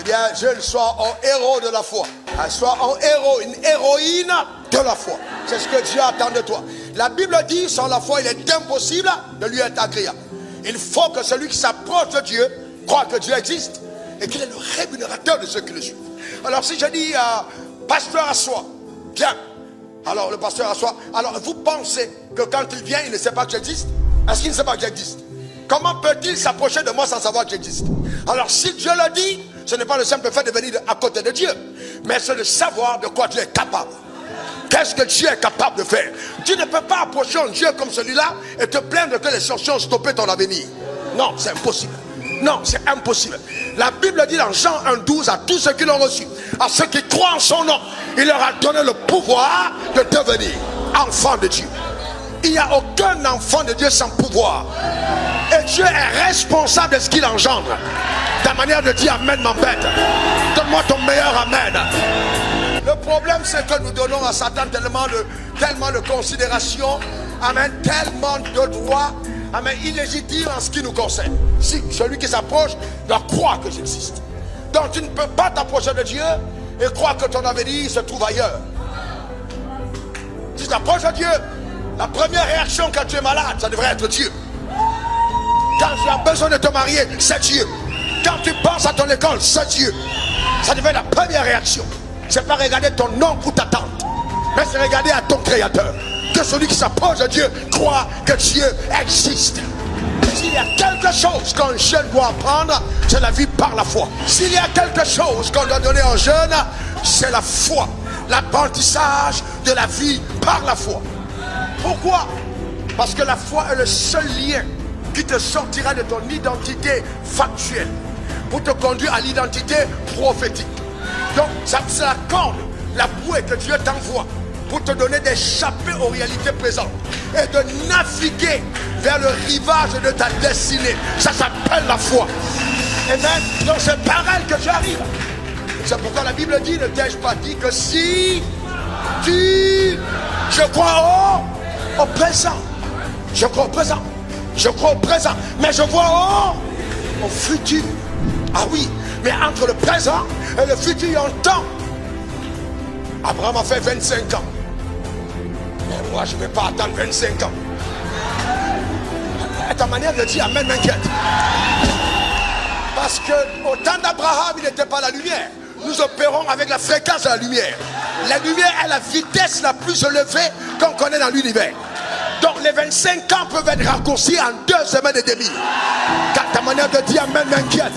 eh bien, je sois un héros de la foi. Sois un héros, une héroïne de la foi. C'est ce que Dieu attend de toi. La Bible dit, sans la foi, il est impossible de lui être agréable. Il faut que celui qui s'approche de Dieu croit que Dieu existe et qu'il est le rémunérateur de ceux qui le suivent. Alors si je dis, pasteur assois, bien. Alors le pasteur assoit. Alors vous pensez que quand il vient, il ne sait pas que j'existe? Est-ce qu'il ne sait pas que j'existe? Comment peut-il s'approcher de moi sans savoir que j'existe? Alors si Dieu le dit, ce n'est pas le simple fait de venir à côté de Dieu, mais c'est de savoir de quoi Dieu est capable. Qu'est-ce que Dieu est capable de faire? Tu ne peux pas approcher un Dieu comme celui-là et te plaindre que les sorciers ont stoppé ton avenir. Non, c'est impossible. Non, c'est impossible. La Bible dit dans Jean 1,12 à tous ceux qui l'ont reçu, à ceux qui croient en son nom, il leur a donné le pouvoir de devenir enfants de Dieu. Il n'y a aucun enfant de Dieu sans pouvoir. Et Dieu est responsable de ce qu'il engendre. Ta manière de dire amen m'embête. Donne-moi ton meilleur amen. Le problème, c'est que nous donnons à Satan tellement de considération, amen, tellement de droits, amen, illégitimes en ce qui nous concerne. Si celui qui s'approche doit croire que j'existe. Donc tu ne peux pas t'approcher de Dieu et croire que ton avenir se trouve ailleurs. Tu t'approches de Dieu, la première réaction quand tu es malade, ça devrait être Dieu. Quand tu as besoin de te marier, c'est Dieu. Quand tu penses à ton école, c'est Dieu. Ça devrait être la première réaction. C'est pas regarder ton oncle ou ta tante, mais c'est regarder à ton créateur. Que celui qui s'approche de Dieu croit que Dieu existe. S'il y a quelque chose qu'un jeune doit apprendre, c'est la vie par la foi. S'il y a quelque chose qu'on doit donner aux jeunes, c'est la foi. L'apprentissage de la vie par la foi. Pourquoi? Parce que la foi est le seul lien qui te sortira de ton identité factuelle pour te conduire à l'identité prophétique. Donc c'est la corde, la bouée que Dieu t'envoie pour te donner d'échapper aux réalités présentes et de naviguer vers le rivage de ta destinée. Ça s'appelle la foi. Amen. Donc c'est par elle que j'arrive. C'est pourquoi la Bible dit, ne t'ai-je pas dit que si tu... Je crois au présent. Je crois au présent. Je crois au présent. Mais je vois au futur. Ah oui, mais entre le présent et le futur, il y a un temps. Abraham a fait 25 ans. Mais moi, je ne vais pas attendre 25 ans. Ta manière de dire amen m'inquiète. Parce qu'au temps d'Abraham, il n'était pas la lumière. Nous opérons avec la fréquence de la lumière. La lumière est la vitesse la plus élevée qu'on connaît dans l'univers. Donc les 25 ans peuvent être raccourcis en 2 semaines et demie. Car ta manière de dire amen m'inquiète.